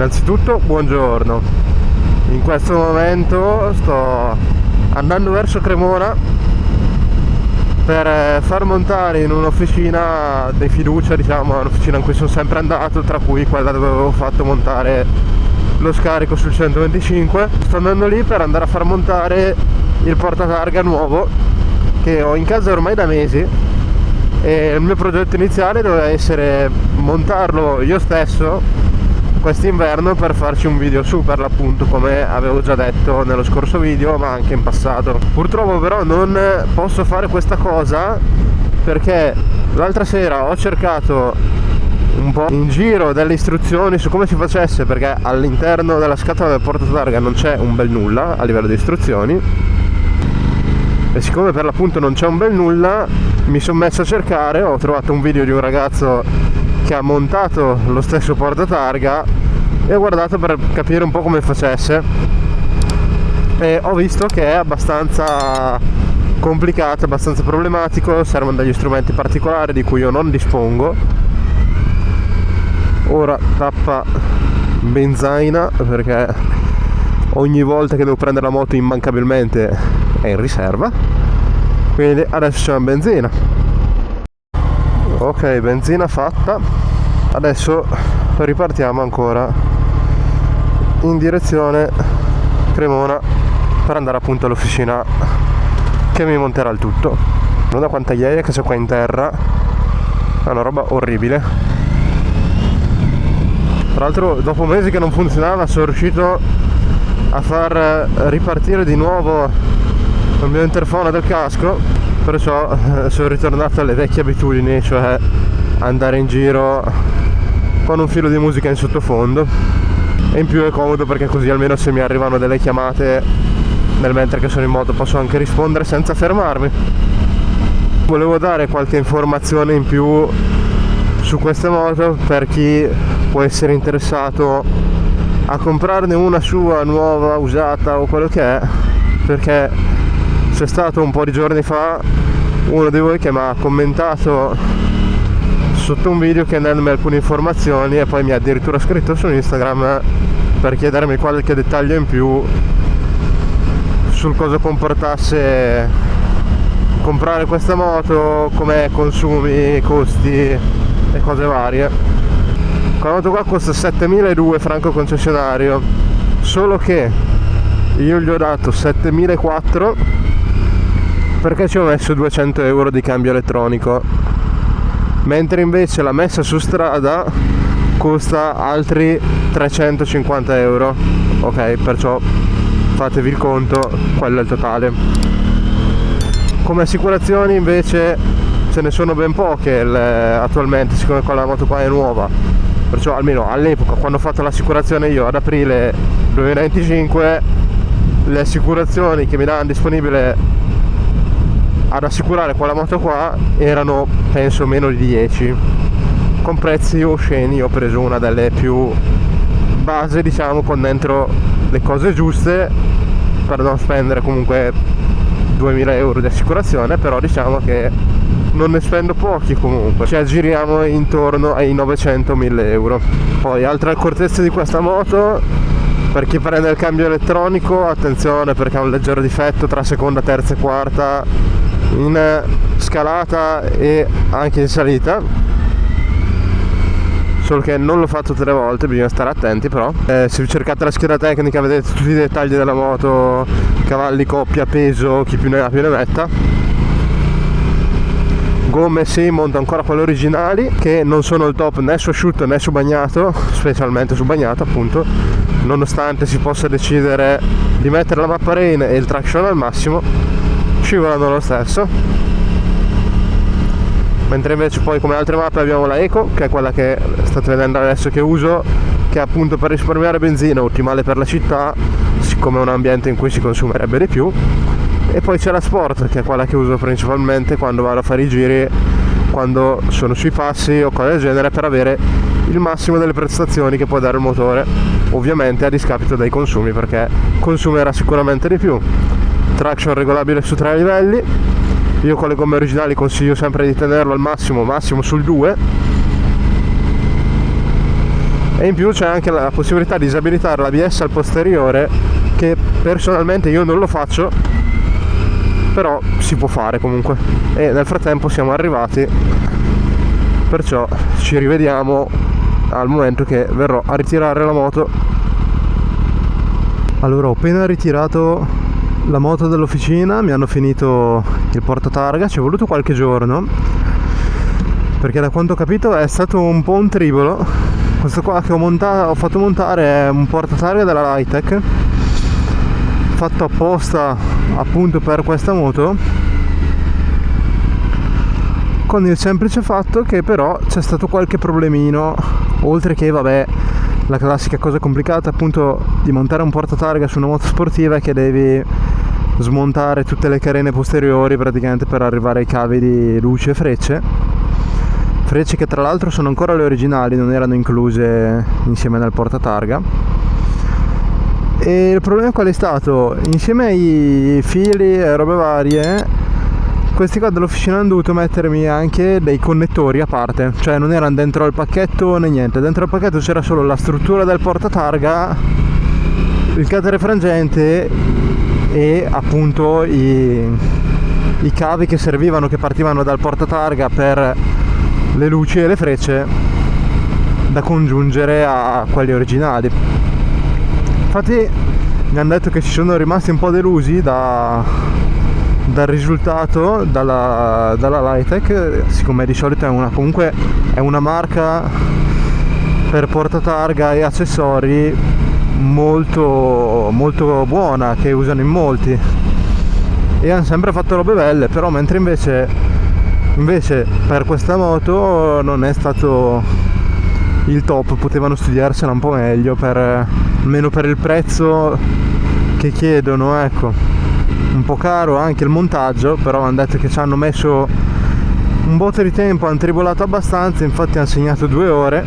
Innanzitutto buongiorno, in questo momento sto andando verso Cremona per far montare in un'officina di fiducia, diciamo, un'officina in cui sono sempre andato, tra cui quella dove avevo fatto montare lo scarico sul 125. Sto andando lì per andare a far montare il portatarga nuovo che ho in casa ormai da mesi, e il mio progetto iniziale doveva essere montarlo io stesso quest'inverno per farci un video su, per l'appunto, come avevo già detto nello scorso video ma anche in passato. Purtroppo però non posso fare questa cosa perché l'altra sera ho cercato un po' in giro delle istruzioni su come si facesse, perché all'interno della scatola del portatarga non c'è un bel nulla a livello di istruzioni, e siccome per l'appunto non c'è un bel nulla mi sono messo a cercare. Ho trovato un video di un ragazzo che ha montato lo stesso portatarga e ho guardato per capire un po' come facesse, e ho visto che è abbastanza complicato, abbastanza problematico, servono degli strumenti particolari di cui io non dispongo. Ora tappa benzina perché ogni volta che devo prendere la moto immancabilmente è in riserva, quindi adesso c'è una benzina. Ok, benzina fatta, adesso ripartiamo ancora in direzione Cremona per andare appunto all'officina che mi monterà il tutto. Guarda quanta ghiaia che c'è qua in terra, è una roba orribile. Tra l'altro dopo mesi che non funzionava sono riuscito a far ripartire di nuovo il mio interfono del casco, perciò sono ritornato alle vecchie abitudini, cioè andare in giro con un filo di musica in sottofondo, e in più è comodo perché così almeno se mi arrivano delle chiamate nel mentre che sono in moto posso anche rispondere senza fermarmi. Volevo dare qualche informazione in più su queste moto per chi può essere interessato a comprarne una sua nuova, usata o quello che è, perché c'è stato un po' di giorni fa uno di voi che mi ha commentato sotto un video chiedendomi alcune informazioni e poi mi ha addirittura scritto su Instagram per chiedermi qualche dettaglio in più sul cosa comportasse comprare questa moto, come consumi, costi e cose varie. Quella moto qua costa 7.200 franco concessionario, solo che io gli ho dato 7.400 perché ci ho messo 200 euro di cambio elettronico, mentre invece la messa su strada costa altri 350 euro. Ok, perciò fatevi il conto, quello è il totale. Come assicurazioni invece ce ne sono ben poche attualmente, siccome quella moto qua è nuova, perciò almeno all'epoca quando ho fatto l'assicurazione io ad aprile 2025 le assicurazioni che mi davano disponibile ad assicurare quella moto qua erano penso meno di 10, con prezzi osceni. Io ho preso una delle più base, diciamo, con dentro le cose giuste per non spendere comunque 2000 euro di assicurazione, però diciamo che non ne spendo pochi comunque, ci aggiriamo intorno ai 900-1000 euro. Poi altre accortezze di questa moto: per chi prende il cambio elettronico, attenzione perché ha un leggero difetto tra seconda, terza e quarta in scalata e anche in salita, solo che non l'ho fatto tutte le volte, bisogna stare attenti però. Se cercate la scheda tecnica vedete tutti i dettagli della moto, cavalli, coppia, peso, chi più ne ha più ne metta. Gomme sì, monto ancora quelle originali che non sono il top né su asciutto né su bagnato, specialmente su bagnato appunto, nonostante si possa decidere di mettere la mappa rain e il traction al massimo, scivolano lo stesso. Mentre invece poi come altre mappe abbiamo la Eco, che è quella che state vedendo adesso che uso, che è appunto per risparmiare benzina, ottimale per la città siccome è un ambiente in cui si consumerebbe di più. E poi c'è la Sport, che è quella che uso principalmente quando vado a fare i giri, quando sono sui passi o cose del genere, per avere il massimo delle prestazioni che può dare il motore, ovviamente a discapito dei consumi, perché consumerà sicuramente di più. Traction regolabile su 3 livelli, io con le gomme originali consiglio sempre di tenerlo al massimo sul 2, e in più c'è anche la possibilità di disabilitare l'ABS al posteriore, che personalmente io non lo faccio, però si può fare comunque. E nel frattempo siamo arrivati, perciò ci rivediamo al momento che verrò a ritirare la moto. Allora, ho appena ritirato la moto dall'officina, mi hanno finito il portatarga, ci è voluto qualche giorno perché da quanto ho capito è stato un po' un tribolo. Questo qua che ho fatto montare è un portatarga della Litec fatto apposta appunto per questa moto, con il semplice fatto che però c'è stato qualche problemino, oltre che vabbè la classica cosa complicata appunto di montare un portatarga su una moto sportiva, è che devi smontare tutte le carene posteriori praticamente per arrivare ai cavi di luce e frecce che tra l'altro sono ancora le originali, non erano incluse insieme nel portatarga. E il problema qual è stato? Insieme ai fili e robe varie, questi qua dell'officina hanno dovuto mettermi anche dei connettori a parte, cioè non erano dentro al pacchetto né niente. Dentro al pacchetto c'era solo la struttura del portatarga, il catere frangente e appunto i cavi che servivano, che partivano dal portatarga per le luci e le frecce da congiungere a quelli originali. Infatti mi hanno detto che ci sono rimasti un po' delusi dal risultato dalla Litec, siccome di solito comunque è una marca per portatarga e accessori molto molto buona, che usano in molti e hanno sempre fatto robe belle, però mentre invece per questa moto non è stato il top, potevano studiarsela un po' meglio, almeno per il prezzo che chiedono, ecco. Un po' caro anche il montaggio, però hanno detto che ci hanno messo un botto di tempo, hanno tribolato abbastanza, infatti hanno segnato 2 ore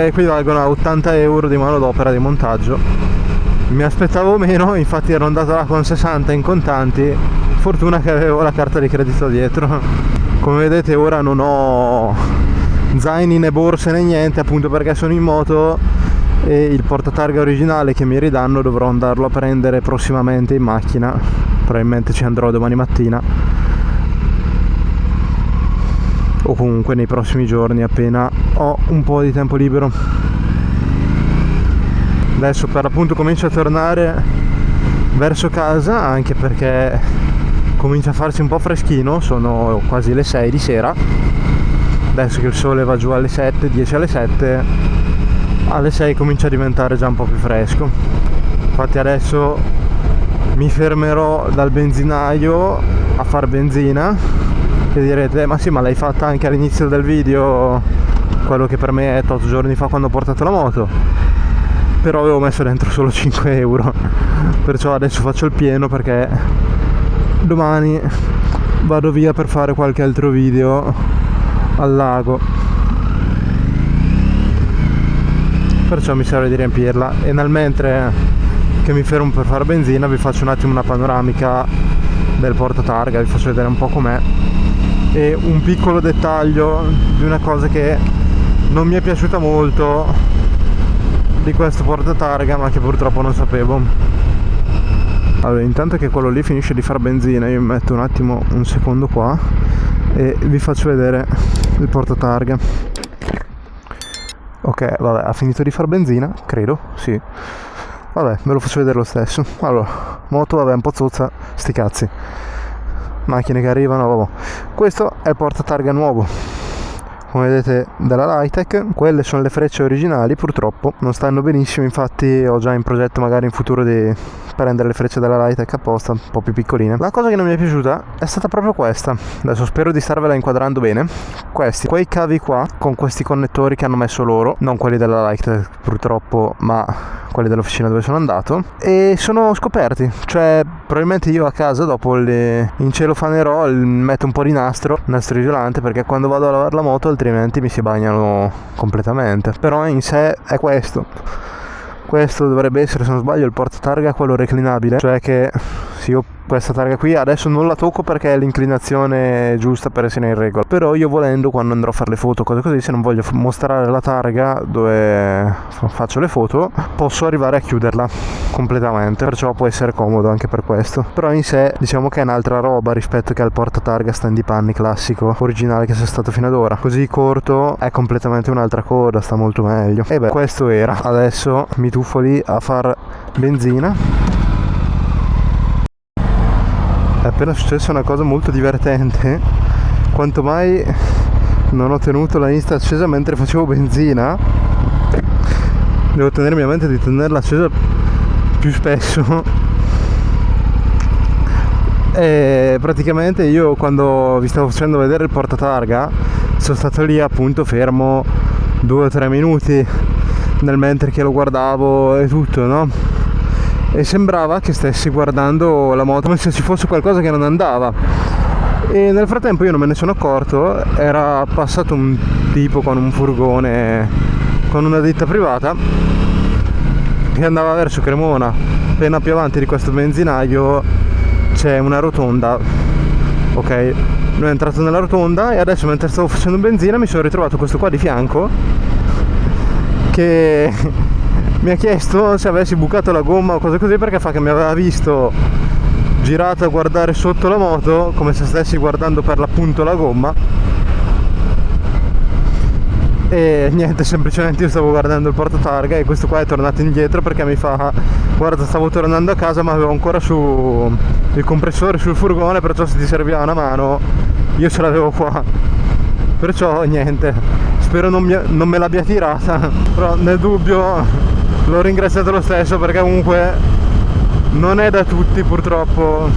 equivalgono a 80 euro di manodopera di montaggio. Mi aspettavo meno, infatti ero andato là con 60 in contanti, fortuna che avevo la carta di credito dietro. Come vedete ora non ho zaini né borse né niente, appunto perché sono in moto, e il portatarga originale che mi ridanno dovrò andarlo a prendere prossimamente in macchina, probabilmente ci andrò domani mattina o comunque nei prossimi giorni appena ho un po' di tempo libero. Adesso per l'appunto comincio a tornare verso casa, anche perché comincia a farsi un po' freschino, sono quasi le 6 di sera, adesso che il sole va giù alle 7, 10 alle 7, alle 6 comincia a diventare già un po' più fresco. Infatti adesso mi fermerò dal benzinaio a far benzina, e direte ma sì, ma l'hai fatta anche all'inizio del video, quello che per me è 8 giorni fa quando ho portato la moto, però avevo messo dentro solo 5 euro, perciò adesso faccio il pieno perché domani vado via per fare qualche altro video al lago, perciò mi serve di riempirla. E nel mentre che mi fermo per fare benzina vi faccio un attimo una panoramica del portatarga, vi faccio vedere un po' com'è, e un piccolo dettaglio di una cosa che non mi è piaciuta molto di questo portatarga, ma che purtroppo non sapevo. Allora, intanto che quello lì finisce di far benzina, io mi metto un attimo, un secondo qua, e vi faccio vedere il portatarga. Ok, vabbè, ha finito di far benzina, credo, sì. Vabbè, ve lo faccio vedere lo stesso. Allora, moto, vabbè, un po' zozza, sti cazzi. Macchine che arrivano, vabbè. Questo è il portatarga nuovo, come vedete, della Litec. Quelle sono le frecce originali, purtroppo non stanno benissimo, infatti ho già in progetto magari in futuro di prendere le frecce della Litec apposta, un po' più piccoline. La cosa che non mi è piaciuta è stata proprio questa, adesso spero di starvela inquadrando bene. Quei cavi qua con questi connettori che hanno messo loro, non quelli della Litec purtroppo, ma quelli dell'officina dove sono andato, e sono scoperti, cioè probabilmente io a casa dopo incelofanerò, metto un po' di nastro isolante, perché quando vado a lavare la moto altrimenti mi si bagnano completamente. Però in sé è questo dovrebbe essere, se non sbaglio, il portatarga quello reclinabile, cioè che se io questa targa qui adesso non la tocco perché è l'inclinazione giusta per essere in regola, però io volendo, quando andrò a fare le foto, cose così, se non voglio mostrare la targa dove faccio le foto, posso arrivare a chiuderla completamente, perciò può essere comodo anche per questo. Però in sé diciamo che è un'altra roba rispetto che al portatarga stand di panni classico originale che sia stato fino ad ora. Così corto è completamente un'altra coda, sta molto meglio. E beh, questo era. Adesso mi tuffo lì a far benzina. È appena successa una cosa molto divertente. Quanto mai non ho tenuto la Insta accesa mentre facevo benzina. Devo tenermi a mente di tenerla accesa più spesso. E praticamente io, quando vi stavo facendo vedere il portatarga, sono stato lì appunto fermo 2 o 3 minuti nel mentre che lo guardavo e tutto, no? E sembrava che stessi guardando la moto come se ci fosse qualcosa che non andava, e nel frattempo io non me ne sono accorto. Era passato un tipo con un furgone, con una ditta privata, che andava verso Cremona. Appena più avanti di questo benzinaio c'è una rotonda, ok? Lui è entrato nella rotonda e adesso, mentre stavo facendo benzina, mi sono ritrovato questo qua di fianco che mi ha chiesto se avessi bucato la gomma o cose così, perché fa che mi aveva visto girato a guardare sotto la moto come se stessi guardando per l'appunto la gomma. E niente, semplicemente io stavo guardando il portatarga e questo qua è tornato indietro perché mi fa: guarda, stavo tornando a casa ma avevo ancora su il compressore sul furgone, perciò se ti serviva una mano io ce l'avevo qua. Perciò niente, spero non me l'abbia tirata, però nel dubbio l'ho ringraziato lo stesso, perché comunque non è da tutti purtroppo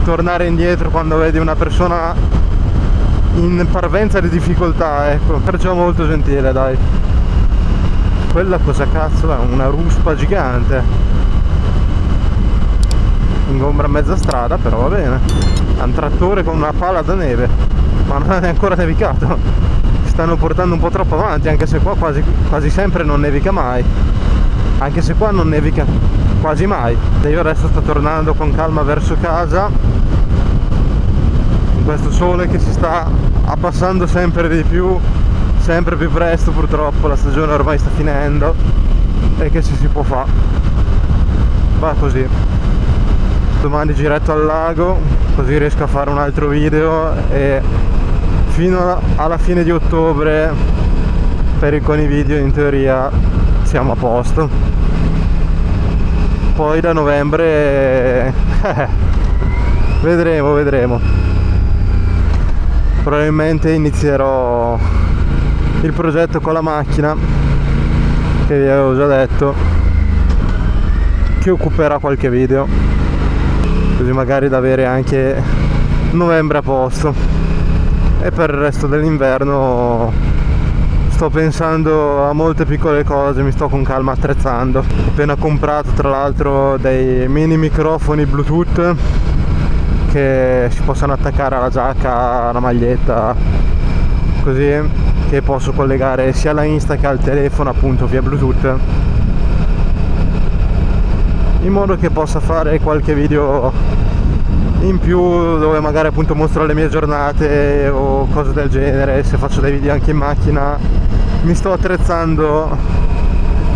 tornare indietro quando vedi una persona in parvenza di difficoltà, ecco. Perciò molto gentile, dai. Quella cosa cazzo è? Una ruspa gigante, ingombra mezza strada, però va bene. È un trattore con una pala da neve, ma non è ancora nevicato. Stanno portando un po' troppo avanti, anche se qua quasi sempre non nevica mai. Anche se qua non nevica quasi mai. E io adesso sto tornando con calma verso casa, in questo sole che si sta abbassando sempre di più, sempre più presto. Purtroppo la stagione ormai sta finendo, e che ci si può fare, va così. Domani giretto al lago, così riesco a fare un altro video, e fino alla fine di ottobre con i video in teoria siamo a posto. Poi da novembre vedremo. Probabilmente inizierò il progetto con la macchina che vi avevo già detto, che occuperà qualche video, così magari da avere anche novembre a posto. E per il resto dell'inverno sto pensando a molte piccole cose, mi sto con calma attrezzando. Ho appena comprato tra l'altro dei mini microfoni Bluetooth che si possono attaccare alla giacca, alla maglietta, così che posso collegare sia alla Insta che al telefono, appunto via Bluetooth, in modo che possa fare qualche video in più dove magari appunto mostro le mie giornate o cose del genere. Se faccio dei video anche in macchina, mi sto attrezzando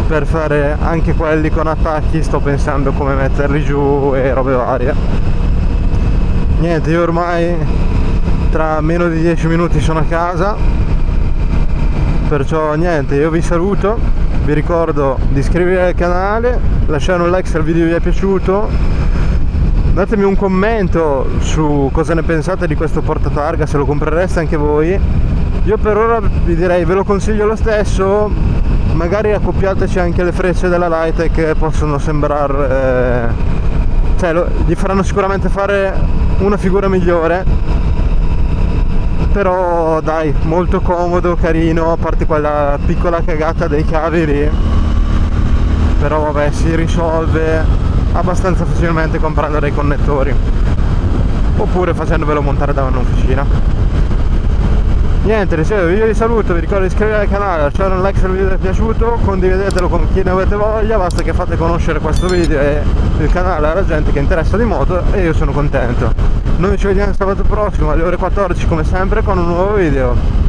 per fare anche quelli con attacchi, sto pensando come metterli giù e robe varie. Niente, io ormai tra meno di 10 minuti sono a casa, perciò niente, io vi saluto, vi ricordo di iscrivervi al canale, lasciare un like se il video vi è piaciuto. Datemi un commento su cosa ne pensate di questo portatarga, se lo comprereste anche voi. Io per ora vi direi, ve lo consiglio lo stesso, magari accoppiateci anche le frecce della Lightech, che possono sembrare gli faranno sicuramente fare una figura migliore, però dai, molto comodo, carino, a parte quella piccola cagata dei cavi lì, però vabbè, si risolve abbastanza facilmente comprando dei connettori oppure facendovelo montare da un'officina. Niente, dicevo, io vi saluto, vi ricordo di iscrivervi al canale, lasciare un like se il video vi è piaciuto, condividetelo con chi ne avete voglia, basta che fate conoscere questo video e il canale alla gente che interessa di moto e io sono contento. Noi ci vediamo sabato prossimo alle ore 14 come sempre con un nuovo video.